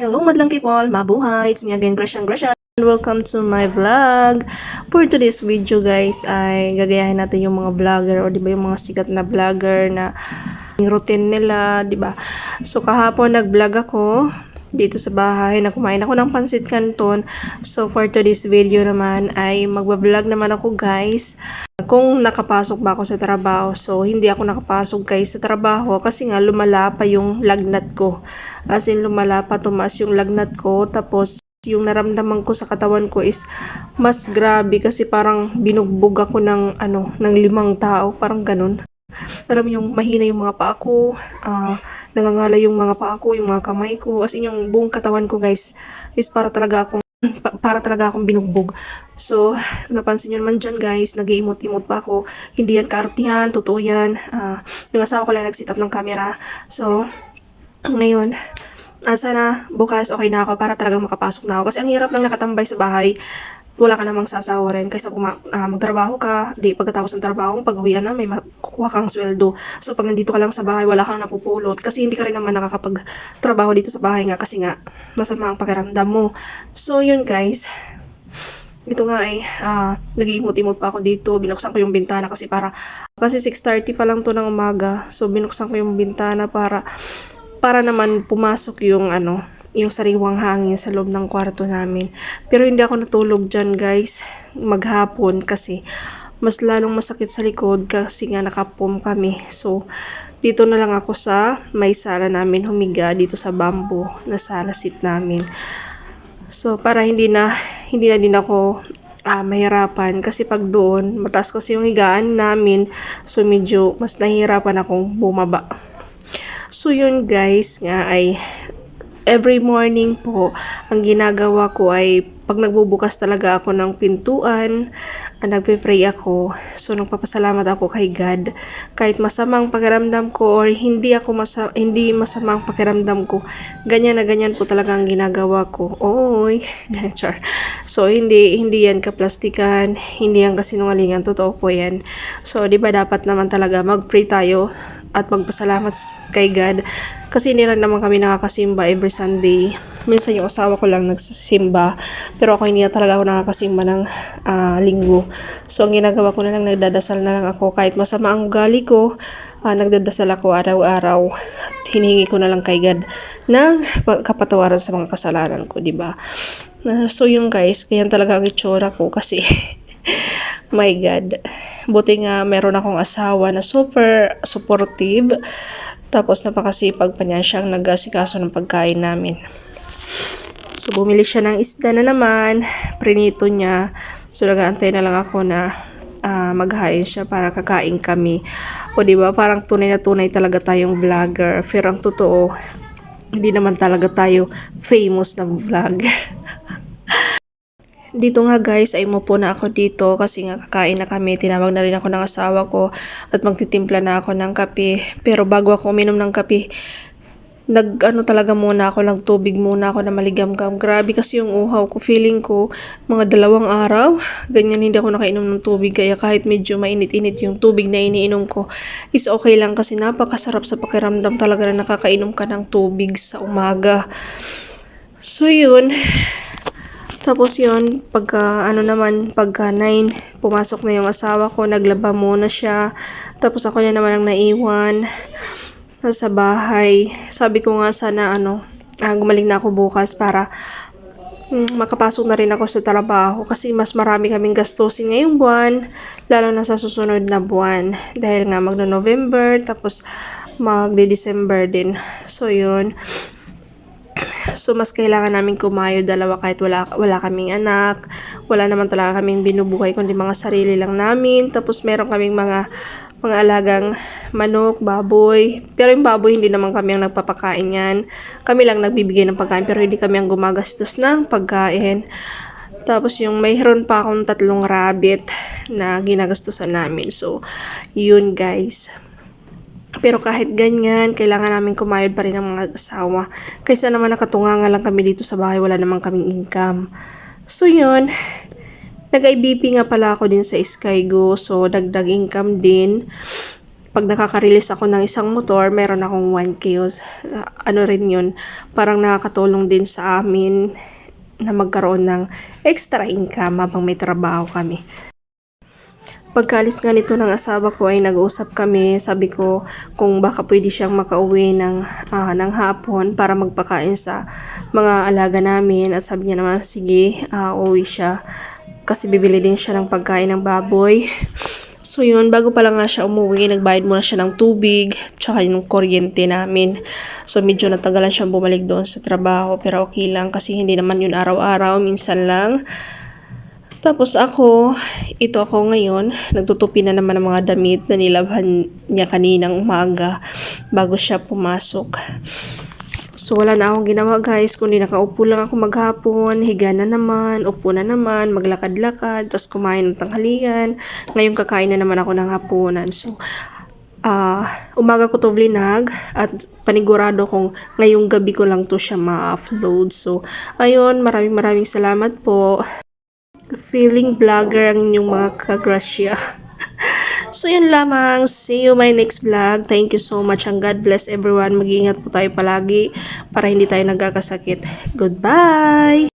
Hello madlang people, mabuhay! It's me again, Gresham. Welcome to my vlog. For today's video guys, ay gagayahin natin yung mga vlogger o di ba yung mga sikat na vlogger na yung routine nila, di ba? So kahapon nag-vlog ako dito sa bahay na kumain ako ng pansit canton. So for today's video naman ay magba-vlog naman ako guys kung nakapasok ba ako sa trabaho. So hindi ako nakapasok guys sa trabaho kasi nga lumala pa yung lagnat ko. As in lumala pa, tumaas yung lagnat ko, tapos yung naramdaman ko sa katawan ko is mas grabe kasi parang binugbog ako ng ng 5 tao, parang ganun. Alam mo yung mahina yung mga paa ko, nangangala yung mga paa ko, yung mga kamay ko, as in yung buong katawan ko guys is para talaga akong binugbog. So, kung napansin nyo naman dyan guys, nag-iimot-imot pa ako. Hindi yan kaartihan, totoo yan. Yung asawa ko lang nag-set up ng camera. So, ngayon, sana bukas okay na ako para talagang makapasok na ako. Kasi ang hirap lang nakatambay sa bahay. Wala ka namang sasawa rin. Kaysa magtrabaho ka, di pagkatapos ng trabaho, pag-uwian na, may makukuha kang sweldo. So pag nandito ka lang sa bahay, wala kang napupulot. Kasi hindi ka rin naman nakakapagtrabaho dito sa bahay nga. Kasi nga, masama ang pakiramdam mo. So yun guys. Ito nga ay, nag-iimot-imot pa ako dito. Binuksan ko yung bintana kasi 6:30 pa lang to ng umaga. So binuksan ko yung bintana para naman pumasok yung yung sariwang hangin sa loob ng kwarto namin. Pero hindi ako natulog dyan guys maghapon kasi mas lalong masakit sa likod kasi nga nakapom kami. So dito na lang ako sa may sala namin humiga dito sa bamboo na sala seat namin. So para hindi na din ako mahirapan kasi pag doon mataas kasi yung higaan namin, so medyo mas nahihirapan akong bumaba. So yun guys nga ay every morning po ang ginagawa ko ay pag nagbubukas talaga ako ng pintuan, nagpe-pray ako. So nagpapasalamat ako kay God kahit masamang pakiramdam ko or hindi masamang pakiramdam ko, ganyan na ganyan po talaga ang ginagawa ko. Oy, char. So hindi yan kaplastikan, hindi yan kasinungalingan, totoo po yan. So di ba dapat naman talaga mag-pray tayo at magpasalamat kay God kasi hindi lang naman kami nakakasimba every Sunday. Minsan yung asawa ko lang nagsasimba, pero ako hindi na talaga ako nakakasimba ng linggo. So ang ginagawa ko na lang, nagdadasal na lang ako kahit masama ang ugali ko. Nagdadasal ako araw-araw at hinihingi ko na lang kay God ng kapatawaran sa mga kasalanan ko, di ba? So yung guys, ganyan talaga ang itsura ko kasi my God, buti nga meron akong asawa na super supportive, tapos napakasipag pa niya, siyang nag-asikaso ng pagkain namin. So bumili siya ng isda na naman, prinito niya. So nag-aantay na lang ako na maghain siya para kakain kami. O diba, parang tunay na tunay talaga tayong vlogger. Pero ang totoo, hindi naman talaga tayo famous na vlogger. Dito nga guys ay umupo na ako dito kasi nga kakain na kami. Tinawag na rin ako ng asawa ko at magtitimpla na ako ng kape. Pero bago ako uminom ng kape, talaga muna ako, nagtubig muna ako na maligamgam. Grabe kasi yung uhaw ko, feeling ko mga 2 araw ganyan hindi ako nakainom ng tubig, kaya kahit medyo mainit-init yung tubig na iniinom ko is okay lang kasi napakasarap sa pakiramdam talaga na nakakainom ka ng tubig sa umaga. So yun, tapos yun, pagka 9, pumasok na yung asawa ko, naglaba muna siya. Tapos ako na naman ang naiwan sa bahay. Sabi ko nga sana gumaling na ako bukas para makapasok na rin ako sa trabaho kasi mas marami kaming gastusin ngayong buwan, lalo na sa susunod na buwan dahil nga magno-November tapos magde-December din. So yun. So mas kailangan namin kumayod dalawa kahit wala kaming anak, wala naman talaga kaming binubuhay kundi mga sarili lang namin. Tapos meron kaming mga alagang manok, baboy. Pero yung baboy hindi naman kami ang nagpapakain yan. Kami lang nagbibigay ng pagkain pero hindi kami ang gumagastos ng pagkain. Tapos yung mayroon pa akong 3 rabbit na ginagastusan namin. So yun guys. Pero kahit ganyan, kailangan namin kumayod pa rin ng mga asawa. Kaysa naman nakatunganga lang kami dito sa bahay, wala naman kaming income. So yun, nag-IBP nga pala ako din sa Skygo. So dagdag income din. pag nakaka-release ako ng isang motor, meron akong 1K. Ano rin yun, parang nakakatulong din sa amin na magkaroon ng extra income habang may trabaho kami. Pagkaalis nga nito ng asawa ko ay nag-uusap kami. Sabi ko kung baka pwede siyang makauwi ng hapon para magpakain sa mga alaga namin. At sabi niya naman, sige, uwi siya. Kasi bibili din siya ng pagkain ng baboy. So yun, bago pa lang nga siya umuwi, nagbayad muna siya ng tubig, tsaka yung kuryente namin. So medyo natagalan siyang bumalik doon sa trabaho, pero okay lang kasi hindi naman yun araw-araw, minsan lang. Tapos ako ngayon, nagtutupi na naman ng mga damit na nilabhan niya kaninang umaga bago siya pumasok. So wala na akong ginawa guys, kundi nakaupo lang ako maghapon, higa na naman, upo na naman, maglakad-lakad, tapos kumain ng tanghalian. Ngayon kakain na naman ako ng hapunan. So umaga ko to vlinag at panigurado kong ngayong gabi ko lang to siya ma-upload. So ayun, maraming salamat po. Feeling vlogger ang inyong mga kagrasya. So yun lamang, see you my next vlog. Thank you so much and God bless everyone. Mag-iingat po tayo palagi para hindi tayo nagkakasakit. Goodbye!